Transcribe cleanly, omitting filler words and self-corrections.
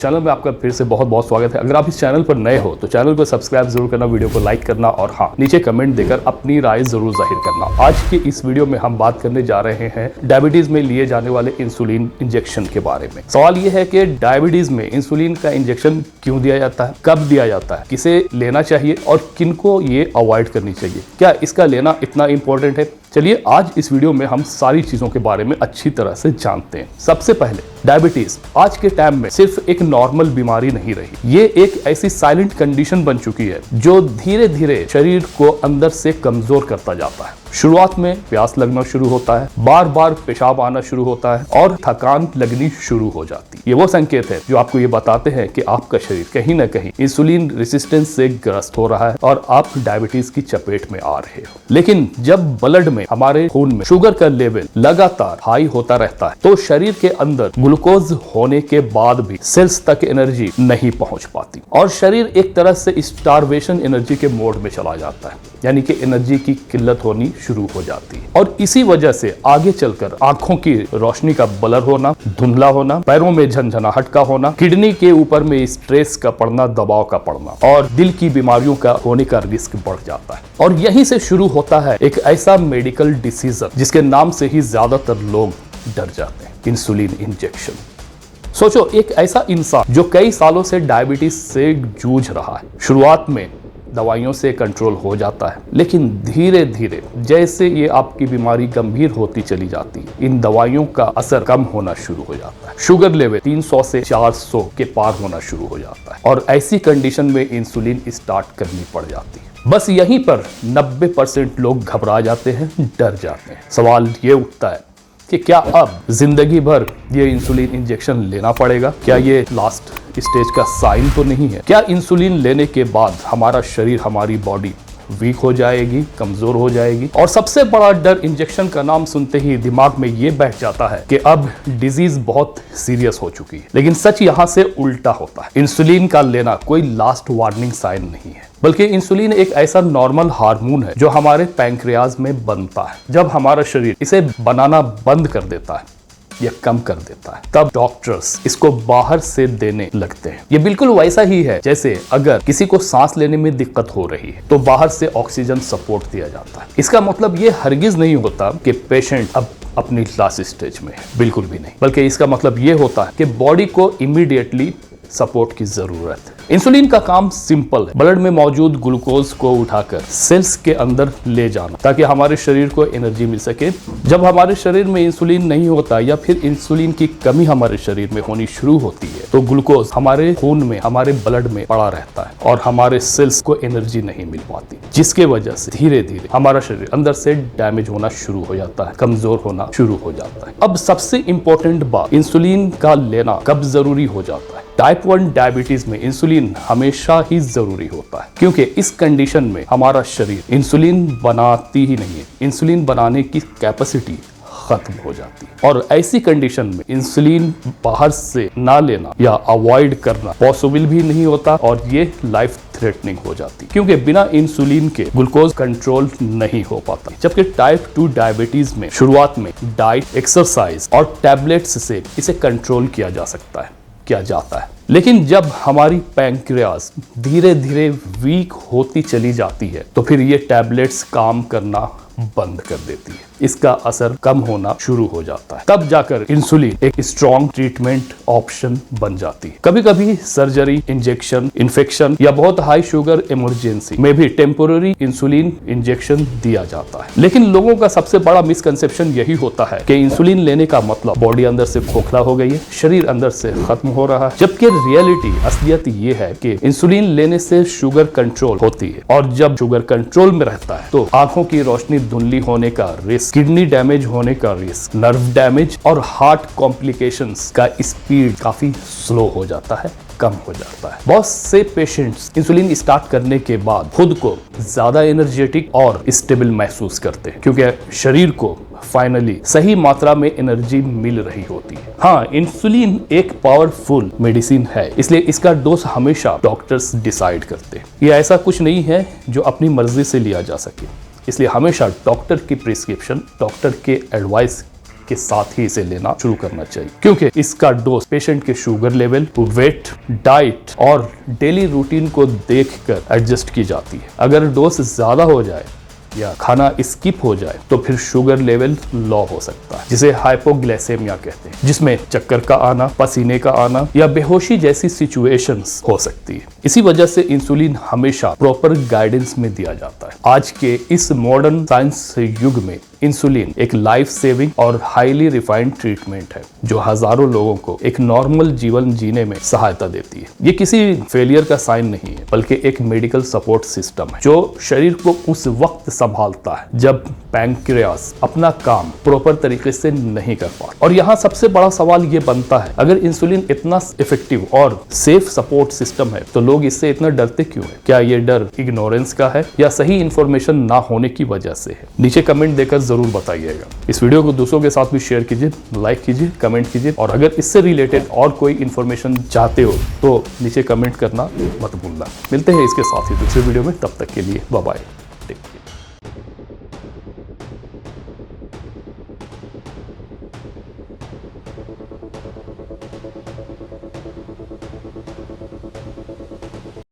Channel में आपका फिर से बहुत बहुत स्वागत है। अगर आप इस चैनल पर नए हो तो चैनल को सब्सक्राइब जरूर करना, वीडियो को लाइक करना और हाँ, नीचे कमेंट देकर अपनी राय जरूर जाहिर करना। आज के इस वीडियो में हम बात करने जा रहे हैं डायबिटीज में लिए जाने वाले इंसुलिन इंजेक्शन के बारे में। सवाल ये है कि डायबिटीज में इंसुलिन का इंजेक्शन क्यों दिया जाता है, कब दिया जाता है, किसे लेना चाहिए और किनको ये अवॉइड करनी चाहिए, क्या इसका लेना इतना इंपॉर्टेंट है। चलिए आज इस वीडियो में हम सारी चीजों के बारे में अच्छी तरह से जानते हैं। सबसे पहले डायबिटीज आज के टाइम में सिर्फ एक नॉर्मल बीमारी नहीं रही, ये एक ऐसी साइलेंट कंडीशन बन चुकी है जो धीरे धीरे शरीर को अंदर से कमजोर करता जाता है। शुरुआत में प्यास लगना शुरू होता है, बार बार पेशाब आना शुरू होता है और थकान लगनी शुरू हो जाती है। ये वो संकेत है जो आपको ये बताते हैं कि आपका शरीर कहीं ना कहीं इंसुलिन रेजिस्टेंस से ग्रस्त हो रहा है और आप डायबिटीज की चपेट में आ रहे हो। लेकिन जब ब्लड में, हमारे खून में शुगर का लेवल लगातार हाई होता रहता है तो शरीर के अंदर ग्लूकोज होने के बाद भी सेल्स तक एनर्जी नहीं पहुंच पाती और शरीर एक तरह से स्टारवेशन एनर्जी के मोड में चला जाता है, यानी कि एनर्जी की किल्लत होनी शुरू हो जाती है। और इसी वजह से आगे चलकर आंखों की रोशनी का ब्लर होना, धुंधला होना, पैरों में झनझनाहट का होना, किडनी के ऊपर में स्ट्रेस का पड़ना, दबाव का पड़ना और दिल की बीमारियों का होने का रिस्क बढ़ जाता है। और यहीं से शुरू होता है एक ऐसा मेडिकल डिसीजन जिसके नाम से ही ज्यादातर लोग डर जाते हैं, इंसुलिन इंजेक्शन। सोचो, एक ऐसा इंसान जो कई सालों से डायबिटीज से जूझ रहा है, शुरुआत में दवाइयों से कंट्रोल हो जाता है, लेकिन धीरे धीरे जैसे ये आपकी बीमारी गंभीर होती चली जाती है, इन दवाइयों का असर कम होना शुरू हो जाता है। शुगर लेवल 300 से 400 के पार होना शुरू हो जाता है और ऐसी कंडीशन में इंसुलिन स्टार्ट करनी पड़ जाती है। बस यहीं पर 90% लोग घबरा जाते हैं, डर जाते हैं। सवाल ये उठता है कि क्या अब जिंदगी भर ये इंसुलिन इंजेक्शन लेना पड़ेगा? क्या ये लास्ट स्टेज का साइन तो नहीं है? क्या इंसुलिन लेने के बाद हमारा शरीर, हमारी बॉडी वीक हो जाएगी, कमजोर हो जाएगी? और सबसे बड़ा डर इंजेक्शन का नाम सुनते ही दिमाग में ये बैठ जाता है कि अब डिजीज बहुत सीरियस हो चुकी है। लेकिन सच यहाँ से उल्टा होता है। इंसुलिन का लेना कोई लास्ट वार्निंग साइन नहीं है, बल्कि इंसुलिन एक ऐसा नॉर्मल हार्मोन है जो हमारे पैंक्रियाज में बनता है। जब हमारा शरीर इसे बनाना बंद कर देता है या कम कर देता है, तब डॉक्टर्स इसको बाहर से देने लगते हैं। ये बिल्कुल वैसा ही है जैसे अगर किसी को सांस लेने में दिक्कत हो रही है तो बाहर से ऑक्सीजन सपोर्ट दिया जाता है। इसका मतलब ये हरगिज नहीं होता कि पेशेंट अब अपनी लास्ट स्टेज में है, बिल्कुल भी नहीं, बल्कि इसका मतलब ये होता है कि बॉडी को इमीडिएटली सपोर्ट की जरूरत है। इंसुलिन का काम सिंपल है, ब्लड में मौजूद ग्लूकोज को उठाकर सेल्स के अंदर ले जाना ताकि हमारे शरीर को एनर्जी मिल सके। जब हमारे शरीर में इंसुलिन नहीं होता या फिर इंसुलिन की कमी हमारे शरीर में होनी शुरू होती है तो ग्लूकोज हमारे खून में, हमारे ब्लड में पड़ा रहता है और हमारे सेल्स को एनर्जी नहीं मिल पाती, जिसके वजह से धीरे धीरे हमारा शरीर अंदर से डैमेज होना शुरू हो जाता है, कमजोर होना शुरू हो जाता है। अब सबसे इंपॉर्टेंट बात, इंसुलिन का लेना कब जरूरी हो जाता है? टाइप 1 डायबिटीज में इंसुलिन हमेशा ही जरूरी होता है, क्योंकि इस कंडीशन में हमारा शरीर इंसुलिन बनाती ही नहीं है, इंसुलिन बनाने की कैपेसिटी खत्म हो जाती है। और ऐसी कंडीशन में इंसुलिन बाहर से ना लेना या अवॉइड करना पॉसिबल भी नहीं होता और ये लाइफ थ्रेटनिंग हो जाती, क्योंकि बिना इंसुलिन के ग्लूकोज कंट्रोल नहीं हो पाता। जबकि टाइप 2 डायबिटीज में शुरुआत में डाइट, एक्सरसाइज और टैबलेट्स से इसे कंट्रोल किया जा सकता है, किया जाता है। लेकिन जब हमारी पैंक्रियाज धीरे धीरे वीक होती चली जाती है तो फिर ये टैबलेट्स काम करना बंद कर देती है, इसका असर कम होना शुरू हो जाता है। तब जाकर इंसुलिन एक स्ट्रॉन्ग ट्रीटमेंट ऑप्शन बन जाती है। कभी कभी सर्जरी, इंजेक्शन, इन्फेक्शन या बहुत हाई शुगर इमरजेंसी में भी टेम्पोररी इंसुलिन इंजेक्शन दिया जाता है। लेकिन लोगों का सबसे बड़ा मिसकंसेप्शन यही होता है कि इंसुलिन लेने का मतलब बॉडी अंदर से खोखला हो गई है, शरीर अंदर से खत्म हो रहा है। जबकि रियलिटी, असलियत ये है कि इंसुलिन लेने से शुगर कंट्रोल होती है और जब शुगर कंट्रोल में रहता है तो आंखों की रोशनी धुंधली होने का रिस्क, किडनी डैमेज होने का रिस्क, नर्व डैमेज और हार्ट कॉम्प्लिकेशंस का स्पीड काफी स्लो हो जाता है, कम हो जाता है। बहुत से पेशेंट्स इंसुलिन स्टार्ट करने के बाद खुद को ज्यादा एनर्जेटिक और स्टेबल महसूस करते हैं, क्योंकि शरीर को फाइनली सही मात्रा में एनर्जी मिल रही होती है। हाँ, इंसुलिन एक पावरफुल मेडिसिन है, इसलिए इसका डोज हमेशा डॉक्टर्स डिसाइड करते हैं। ये ऐसा कुछ नहीं है जो अपनी मर्जी से लिया जा सके, इसलिए हमेशा डॉक्टर की प्रिस्क्रिप्शन, डॉक्टर के एडवाइस के साथ ही इसे लेना शुरू करना चाहिए, क्योंकि इसका डोज पेशेंट के शुगर लेवल, वेट, डाइट और डेली रूटीन को देखकर एडजस्ट की जाती है। अगर डोज ज्यादा हो जाए या खाना स्किप हो जाए तो फिर शुगर लेवल लो हो सकता है, जिसे हाइपोग्लाइसेमिया कहते हैं, जिसमें चक्कर का आना, पसीने का आना या बेहोशी जैसी सिचुएशंस हो सकती है। इसी वजह से इंसुलिन हमेशा प्रॉपर गाइडेंस में दिया जाता है। आज के इस मॉडर्न साइंस युग में इंसुलिन एक लाइफ सेविंग और हाईली रिफाइंड ट्रीटमेंट है जो हजारों लोगों को एक नॉर्मल जीवन जीने में सहायता देती है। ये किसी फेलियर का साइन नहीं है, बल्कि एक मेडिकल सपोर्ट सिस्टम है जो शरीर को उस वक्त संभालता है जब पैंक्रियास अपना काम प्रॉपर तरीके से नहीं कर पाता। और यहाँ सबसे बड़ा सवाल ये बनता है, अगर इंसुलिन इतना इफेक्टिव और सेफ सपोर्ट सिस्टम है तो लोग इससे इतना डरते क्यों है? क्या ये डर इग्नोरेंस का है या सही इंफॉर्मेशन ना होने की वजह से है? नीचे कमेंट देकर जरूर बताइएगा। इस वीडियो को दूसरों के साथ भी शेयर कीजिए, लाइक कीजिए, कमेंट कीजिए, और अगर इससे रिलेटेड और कोई इंफॉर्मेशन चाहते हो तो नीचे कमेंट करना मत भूलना। मिलते हैं इसके साथ ही दूसरे वीडियो में, तब तक के लिए बाय बाय।